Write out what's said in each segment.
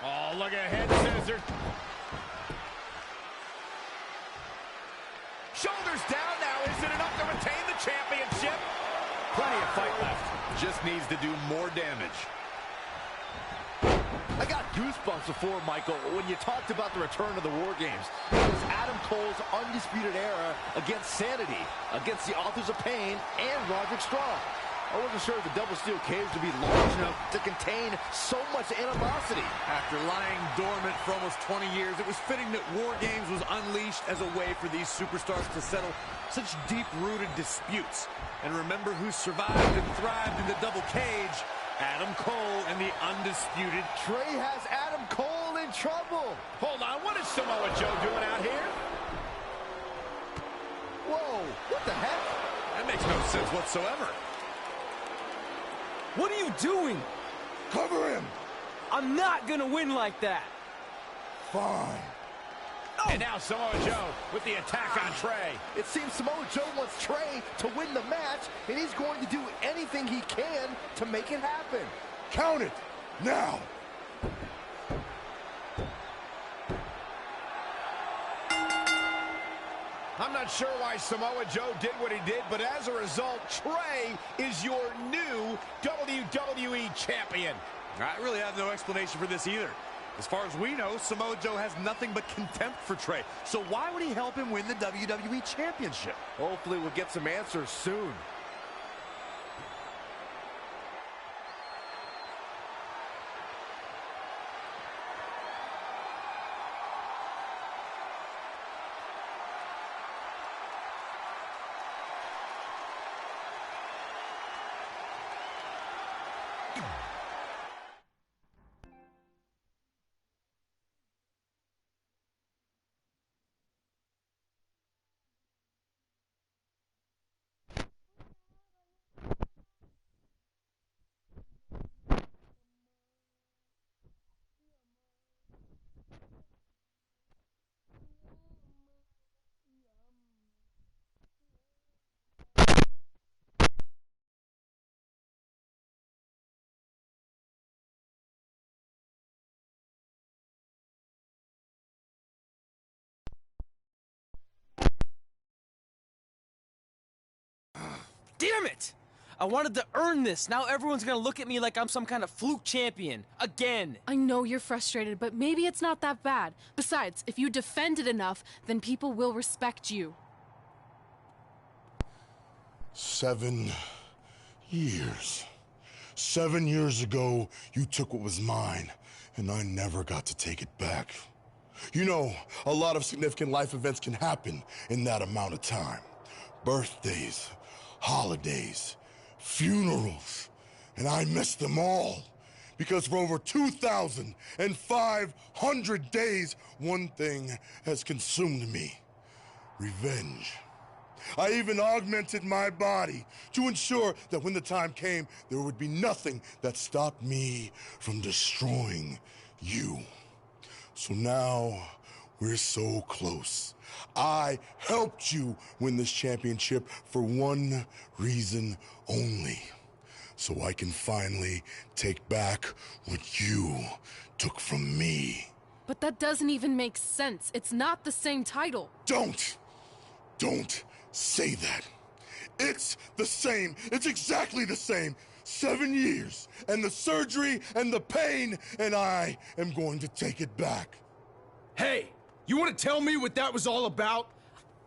Oh, look at head scissors. Shoulders down now. Is it enough to retain the championship? Plenty of fight left. Just needs to do more damage. I got goosebumps before, Michael, when you talked about the return of the War Games. It was Adam Cole's undisputed era against Sanity, against the Authors of Pain, and Roderick Strong. I wasn't sure if the double steel cage would be large enough to contain so much animosity. After lying dormant for almost 20 years, it was fitting that War Games was unleashed as a way for these superstars to settle such deep-rooted disputes. And remember who survived and thrived in the double cage? Adam Cole and the undisputed Trey has Adam Cole in trouble. Hold on, what is Samoa Joe doing out here? Whoa, what the heck? That makes no sense whatsoever. What are you doing? Cover him! I'm not gonna win like that. Fine. Oh. And now Samoa Joe with the attack on Trey. It seems Samoa Joe wants Trey to win the match, and he's going to do anything he can to make it happen. Count it, now! I'm not sure why Samoa Joe did what he did, but as a result, Trey is your new WWE Champion. I really have no explanation for this either. As far as we know, Samoa Joe has nothing but contempt for Trey. So why would he help him win the WWE Championship? Hopefully we'll get some answers soon. Damn it! I wanted to earn this. Now everyone's gonna look at me like I'm some kind of fluke champion. Again. I know you're frustrated, but maybe it's not that bad. Besides, if you defend it enough, then people will respect you. 7 years. 7 years ago, you took what was mine, and I never got to take it back. You know, a lot of significant life events can happen in that amount of time. Birthdays, holidays, funerals, and I missed them all. Because for over 2,500 days, one thing has consumed me: revenge. I even augmented my body to ensure that when the time came, there would be nothing that stopped me from destroying you. So now, we're so close. I helped you win this championship for one reason only. So I can finally take back what you took from me. But that doesn't even make sense. It's not the same title. Don't say that. It's the same. It's exactly the same. 7 years, and the surgery, and the pain, and I am going to take it back. Hey, you want to tell me what that was all about?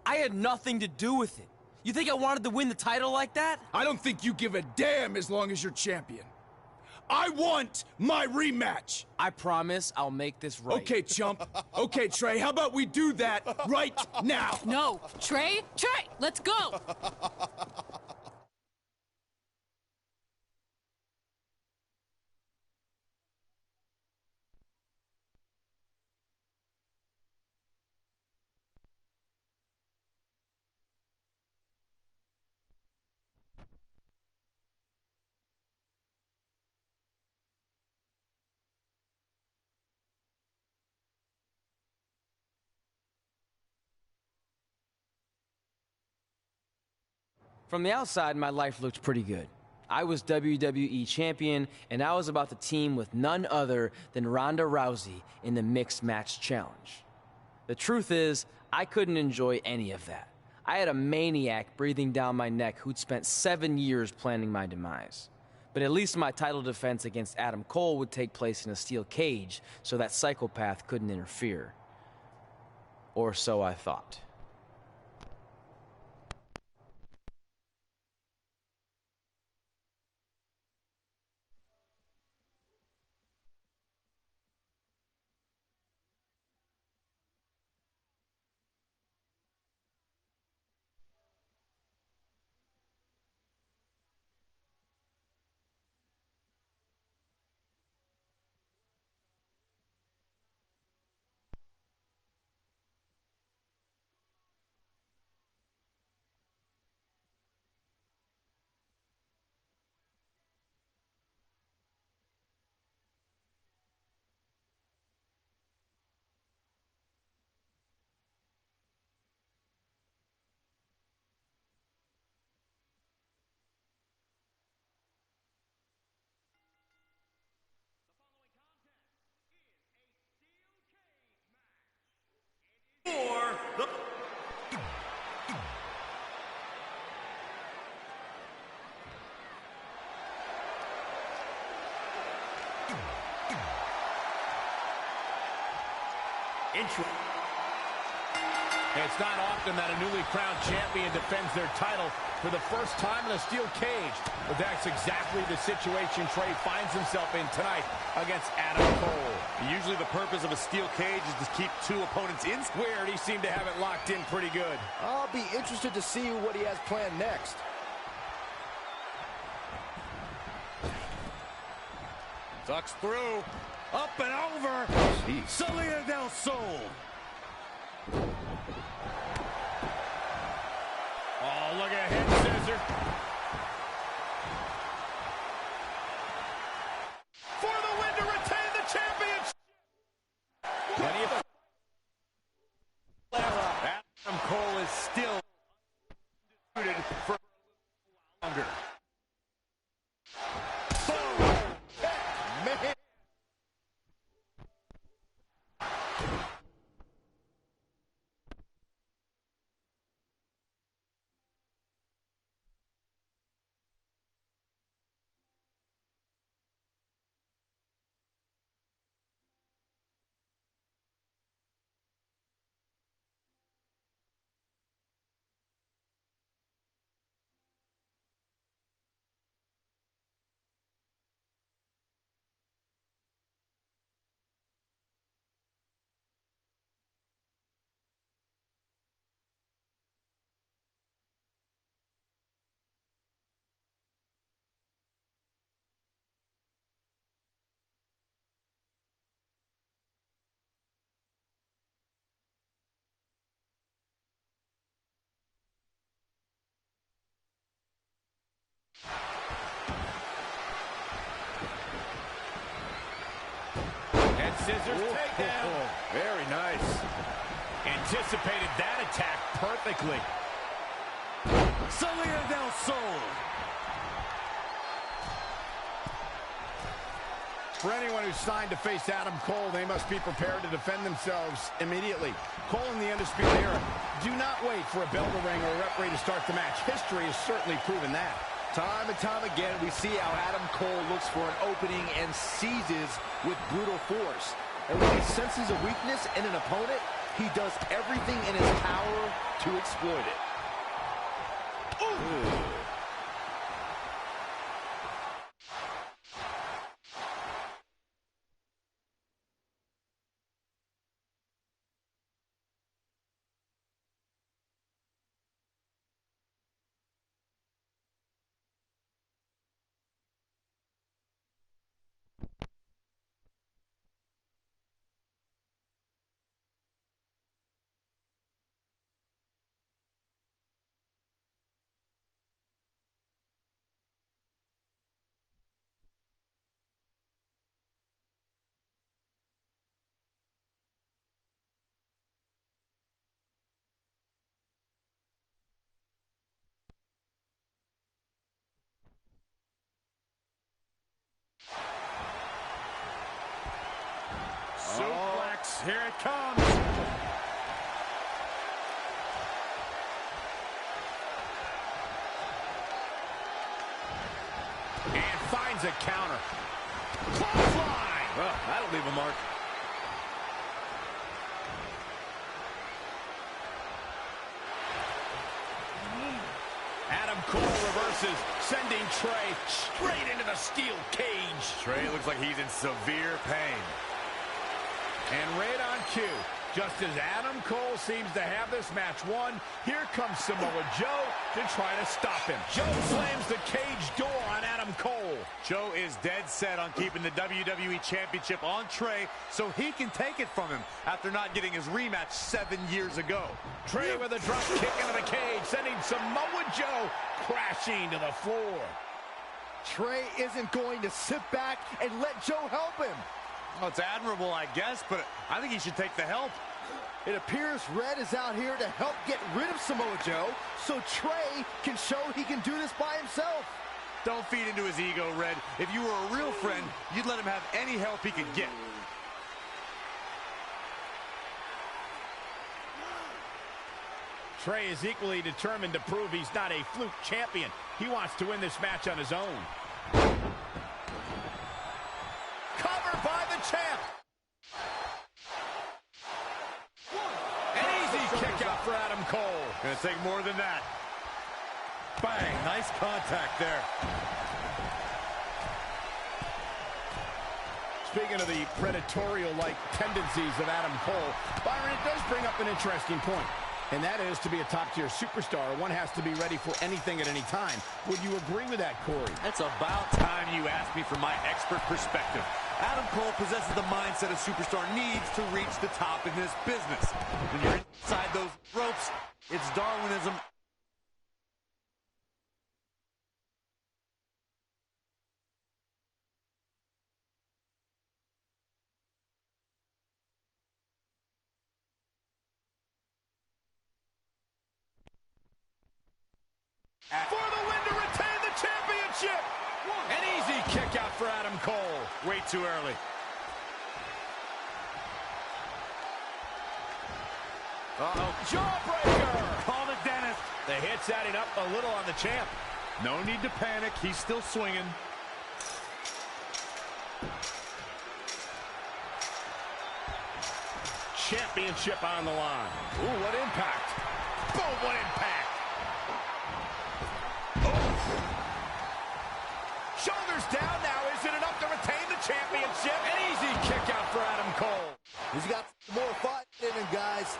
I had nothing to do with it. You think I wanted to win the title like that? I don't think you give a damn as long as you're champion. I want my rematch. I promise I'll make this right. Okay, chump. Okay, Trey, how about we do that right now? No. Trey, let's go. From the outside, my life looked pretty good. I was WWE Champion, and I was about to team with none other than Ronda Rousey in the Mixed Match Challenge. The truth is, I couldn't enjoy any of that. I had a maniac breathing down my neck who'd spent 7 years planning my demise. But at least my title defense against Adam Cole would take place in a steel cage, so that psychopath couldn't interfere. Or so I thought. It's not often that a newly crowned champion defends their title for the first time in a steel cage, but that's exactly the situation Trey finds himself in tonight against Adam Cole. Usually the purpose of a steel cage is to keep two opponents in square. He seemed to have it locked in pretty good. I'll be interested to see what he has planned next. Tucks through, up and over. Jeez. Salida del Sol. Oh, look at head scissor. For the win to retain the championship. Plenty of left. Adam Cole is still undisputed for longer. Man. Head scissors takedown. Very nice. Anticipated that attack perfectly. Salida del Sol. For anyone who's signed to face Adam Cole, they must be prepared to defend themselves immediately. Cole in the Undisputed Era, do not wait for a bell to ring or a referee to start the match. History has certainly proven that. Time and time again, we see how Adam Cole looks for an opening and seizes with brutal force. And when he senses a weakness in an opponent, he does everything in his power to exploit it. Ooh. Here it comes. And finds a counter. Clothesline! Well, that'll leave a mark. Adam Cole reverses, sending Trey straight into the steel cage. Trey looks like he's in severe pain. And right on cue, just as Adam Cole seems to have this match won, here comes Samoa Joe to try to stop him. Joe slams the cage door on Adam Cole. Joe is dead set on keeping the WWE Championship on Trey so he can take it from him after not getting his rematch 7 years ago. Trey with a drop kick into the cage, sending Samoa Joe crashing to the floor. Trey isn't going to sit back and let Joe help him. Well, it's admirable, I guess, but I think he should take the help. It appears Red is out here to help get rid of Samoa Joe so Trey can show he can do this by himself. Don't feed into his ego, Red. If you were a real friend, you'd let him have any help he could get. Trey is equally determined to prove he's not a fluke champion. He wants to win this match on his own. Covered by the champ. An easy kick out for Adam Cole. Gonna take more than that. Bang, nice contact there. Speaking of the predatorial-like tendencies of Adam Cole, Byron, it does bring up an interesting point. And that is, to be a top-tier superstar, one has to be ready for anything at any time. Would you agree with that, Corey? It's about time you asked me from my expert perspective. Adam Cole possesses the mindset a superstar needs to reach the top in this business. When you're inside those ropes, it's Darwinism. For the win to retain the championship! An easy kick out for Adam Cole. Way too early. Uh-oh. Jawbreaker! Call the dentist. The hit's adding up a little on the champ. No need to panic. He's still swinging. Championship on the line. Ooh, what impact. Boom, what impact. Shoulders down now. Is it enough to retain the championship? An easy kick out for Adam Cole. He's got more fight in him, guys.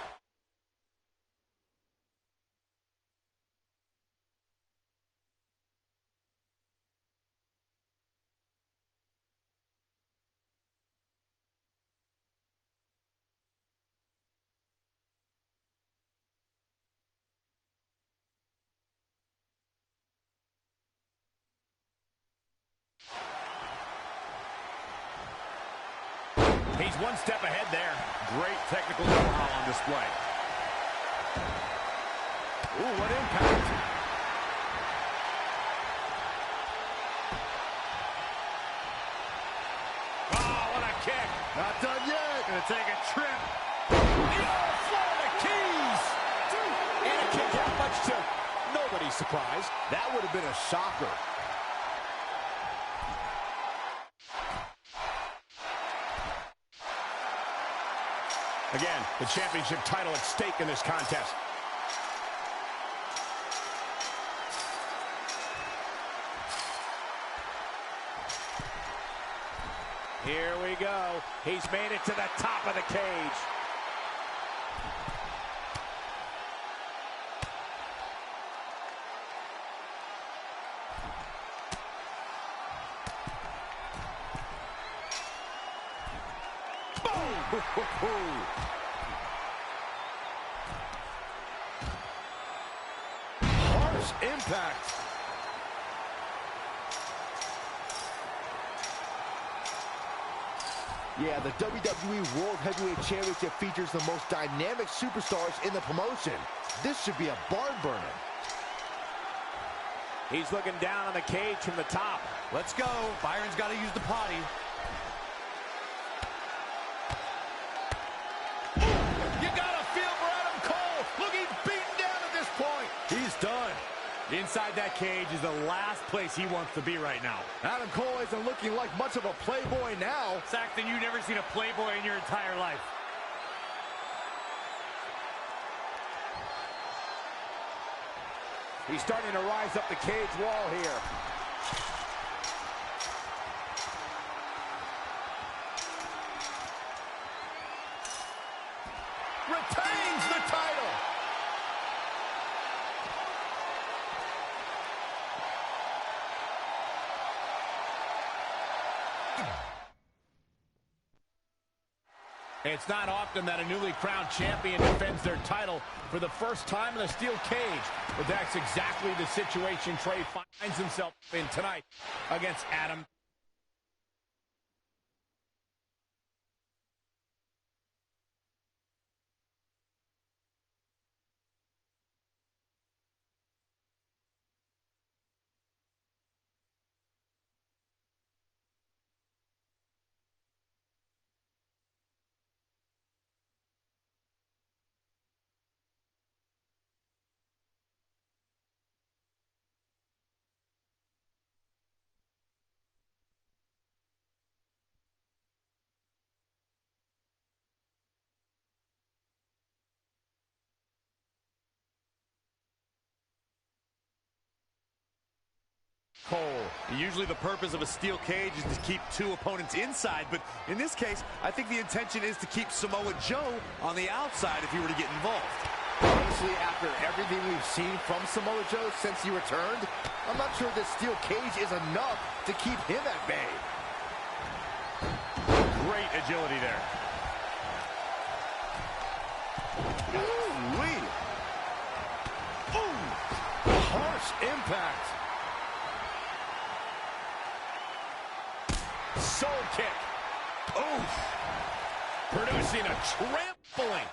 He's one step ahead there. Great technical know-how on display. Ooh, what impact. Oh, what a kick. Not done yet. Gonna take a trip. Oh, Florida Keys. And a kick out much to nobody's surprise. That would have been a shocker. Again, the championship title at stake in this contest. Here we go. He's made it to the top of the cage. Harsh impact. Yeah, the WWE World Heavyweight Championship features the most dynamic superstars in the promotion. This should be a barn burner. He's looking down on the cage from the top. Let's go. Byron's got to use the potty. Inside that cage is the last place he wants to be right now. Adam Cole isn't looking like much of a playboy now. Saxton, you've never seen a playboy in your entire life. He's starting to rise up the cage wall here. Retains the title. It's not often that a newly crowned champion defends their title for the first time in a steel cage, but that's exactly the situation Trey finds himself in tonight against Adam. Cole. Usually the purpose of a steel cage is to keep two opponents inside, but in this case, I think the intention is to keep Samoa Joe on the outside if he were to get involved. Honestly, after everything we've seen from Samoa Joe since he returned, I'm not sure this steel cage is enough to keep him at bay. Great agility there. Ooh-wee. Ooh, harsh impact. Soul kick. Oof. Producing a trampling.